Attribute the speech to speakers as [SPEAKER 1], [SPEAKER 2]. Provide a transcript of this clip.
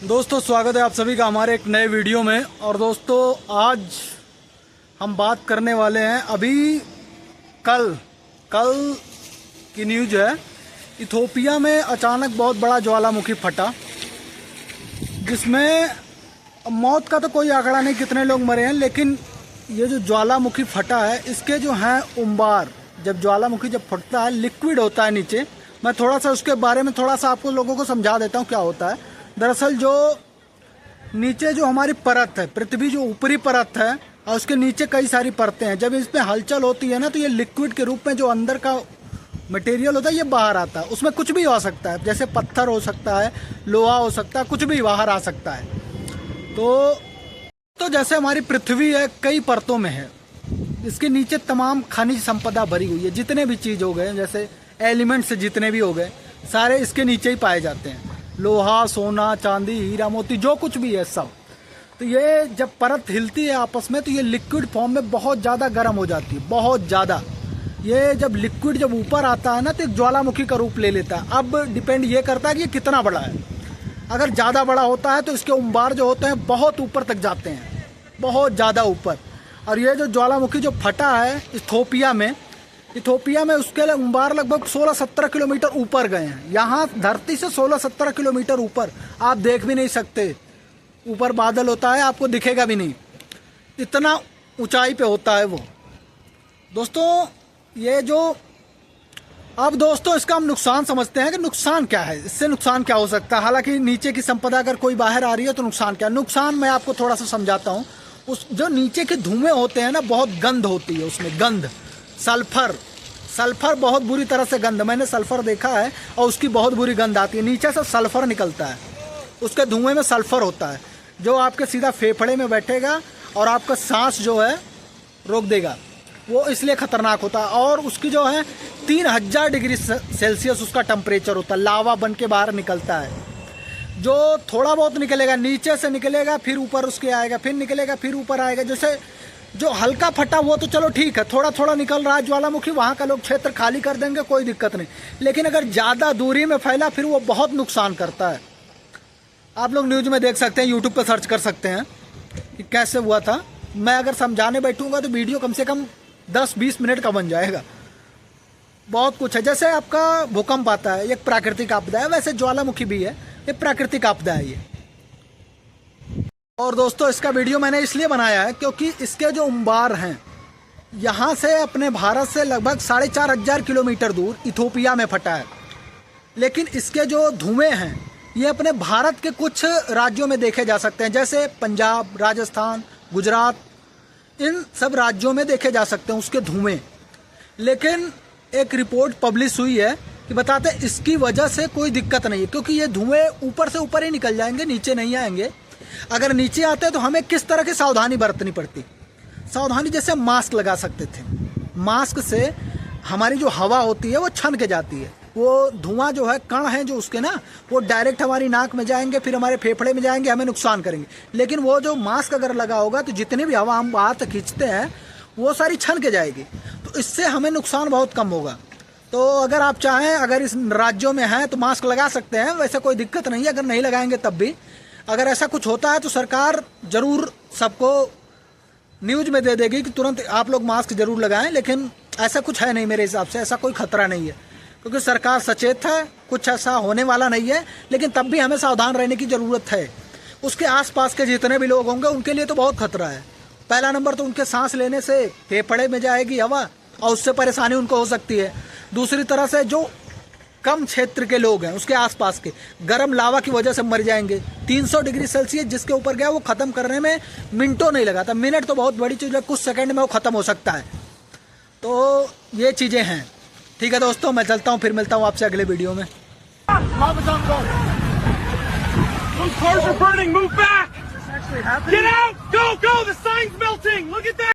[SPEAKER 1] दोस्तों स्वागत है आप सभी का हमारे एक नए वीडियो में। और दोस्तों आज हम बात करने वाले हैं अभी कल की न्यूज़ है। इथोपिया में अचानक बहुत बड़ा ज्वालामुखी फटा, जिसमें मौत का तो कोई आंकड़ा नहीं कितने लोग मरे हैं, लेकिन ये जो ज्वालामुखी फटा है इसके जो हैं उम्बार, जब ज्वालामुखी जब फटता है लिक्विड होता है नीचे। मैं थोड़ा सा उसके बारे में थोड़ा सा आपको लोगों को समझा देता हूँ क्या होता है। दरअसल जो नीचे जो हमारी परत है, पृथ्वी जो ऊपरी परत है और उसके नीचे कई सारी परतें हैं, जब इसमें हलचल होती है ना तो ये लिक्विड के रूप में जो अंदर का मटेरियल होता है ये बाहर आता है। उसमें कुछ भी हो सकता है, जैसे पत्थर हो सकता है, लोहा हो सकता है, कुछ भी बाहर आ सकता है। तो जैसे हमारी पृथ्वी है कई परतों में है, इसके नीचे तमाम खनिज संपदा भरी हुई है। जितने भी चीज़ हो गए, जैसे एलिमेंट्स जितने भी हो गए, सारे इसके नीचे ही पाए जाते हैं। लोहा, सोना, चांदी, हीरा मोती, जो कुछ भी है सब। तो ये जब परत हिलती है आपस में तो ये लिक्विड फॉर्म में बहुत ज़्यादा गर्म हो जाती है, बहुत ज़्यादा। ये जब लिक्विड जब ऊपर आता है ना तो एक ज्वालामुखी का रूप ले लेता है। अब डिपेंड ये करता है कि ये कितना बड़ा है। अगर ज़्यादा बड़ा होता है तो इसके उम्बार जो होते हैं बहुत ऊपर तक जाते हैं, बहुत ज़्यादा ऊपर। और ये जो ज्वालामुखी जो फटा है इथोपिया में उसके उम्बार लगभग 16-17 किलोमीटर ऊपर गए हैं। यहाँ धरती से 16-17 किलोमीटर ऊपर आप देख भी नहीं सकते। ऊपर बादल होता है, आपको दिखेगा भी नहीं, इतना ऊंचाई पे होता है वो। दोस्तों ये जो अब दोस्तों इसका हम नुकसान समझते हैं कि नुकसान क्या है, इससे नुकसान क्या हो सकता है। हालांकि नीचे की संपदा अगर कोई बाहर आ रही है तो नुकसान क्या है, नुकसान मैं आपको थोड़ा सा समझाता हूँ। उस जो नीचे के धुएं होते हैं ना, बहुत गंध होती है उसमें, गंध, सल्फर बहुत बुरी तरह से गंध, मैंने सल्फर देखा है और उसकी बहुत बुरी गंध आती है। नीचे से सल्फर निकलता है, उसके धुएं में सल्फर होता है जो आपके सीधा फेफड़े में बैठेगा और आपका सांस जो है रोक देगा। वो इसलिए खतरनाक होता है। और उसकी जो है 3000 डिग्री सेल्सियस उसका टेम्परेचर होता है। लावा बन के बाहर निकलता है, जो थोड़ा बहुत निकलेगा, नीचे से निकलेगा, फिर ऊपर उसके आएगा, फिर निकलेगा, फिर ऊपर आएगा। जैसे जो हल्का फटा वो तो चलो ठीक है, थोड़ा थोड़ा निकल रहा है ज्वालामुखी, वहाँ का लोग क्षेत्र खाली कर देंगे, कोई दिक्कत नहीं। लेकिन अगर ज़्यादा दूरी में फैला फिर वो बहुत नुकसान करता है। आप लोग न्यूज़ में देख सकते हैं, यूट्यूब पर सर्च कर सकते हैं कि कैसे हुआ था। मैं अगर समझाने बैठूंगा तो वीडियो कम से कम 10-20 मिनट का बन जाएगा। बहुत कुछ है, जैसे आपका भूकंप आता है, एक प्राकृतिक आपदा है, वैसे ज्वालामुखी भी है, ये प्राकृतिक आपदा है ये। और दोस्तों इसका वीडियो मैंने इसलिए बनाया है क्योंकि इसके जो उम्बार हैं यहाँ से अपने भारत से लगभग 4500 किलोमीटर दूर इथोपिया में फटा है। लेकिन इसके जो धुएं हैं ये अपने भारत के कुछ राज्यों में देखे जा सकते हैं, जैसे पंजाब, राजस्थान, गुजरात, इन सब राज्यों में देखे जा सकते हैं उसके धुएं। लेकिन एक रिपोर्ट पब्लिश हुई है कि बताते हैं इसकी वजह से कोई दिक्कत नहीं है, क्योंकि ये धुएं ऊपर से ऊपर ही निकल जाएंगे, नीचे नहीं आएंगे। अगर नीचे आते हैं तो हमें किस तरह की सावधानी बरतनी पड़ती। सावधानी जैसे मास्क लगा सकते थे, मास्क से हमारी जो हवा होती है वो छन के जाती है। वो धुआं जो है, कण है जो उसके ना, वो डायरेक्ट हमारी नाक में जाएंगे, फिर हमारे फेफड़े में जाएंगे, हमें नुकसान करेंगे। लेकिन वो जो मास्क अगर लगा होगा तो जितनी भी हवा हम बाहर तक खींचते हैं वो सारी छन के जाएगी, तो इससे हमें नुकसान बहुत कम होगा। तो अगर आप चाहें, अगर इस राज्यों में हैं तो मास्क लगा सकते हैं, वैसे कोई दिक्कत नहीं है। अगर नहीं लगाएंगे तब भी, अगर ऐसा कुछ होता है तो सरकार ज़रूर सबको न्यूज़ में दे देगी कि तुरंत आप लोग मास्क ज़रूर लगाएं। लेकिन ऐसा कुछ है नहीं, मेरे हिसाब से ऐसा कोई खतरा नहीं है, क्योंकि सरकार सचेत है, कुछ ऐसा होने वाला नहीं है। लेकिन तब भी हमें सावधान रहने की ज़रूरत है। उसके आसपास के जितने भी लोग होंगे उनके लिए तो बहुत खतरा है। पहला नंबर तो उनके सांस लेने से फेफड़े में जाएगी हवा और उससे परेशानी उनको हो सकती है। दूसरी तरह से जो कम क्षेत्र के लोग हैं उसके आसपास के, गर्म लावा की वजह से मर जाएंगे। 300 डिग्री सेल्सियस जिसके ऊपर गया वो ख़त्म करने में मिनटों नहीं लगाता, मिनट तो बहुत बड़ी चीज़ है, कुछ सेकंड में वो ख़त्म हो सकता है। तो ये चीज़ें हैं। ठीक है दोस्तों, मैं चलता हूँ, फिर मिलता हूँ आपसे अगले वीडियो में।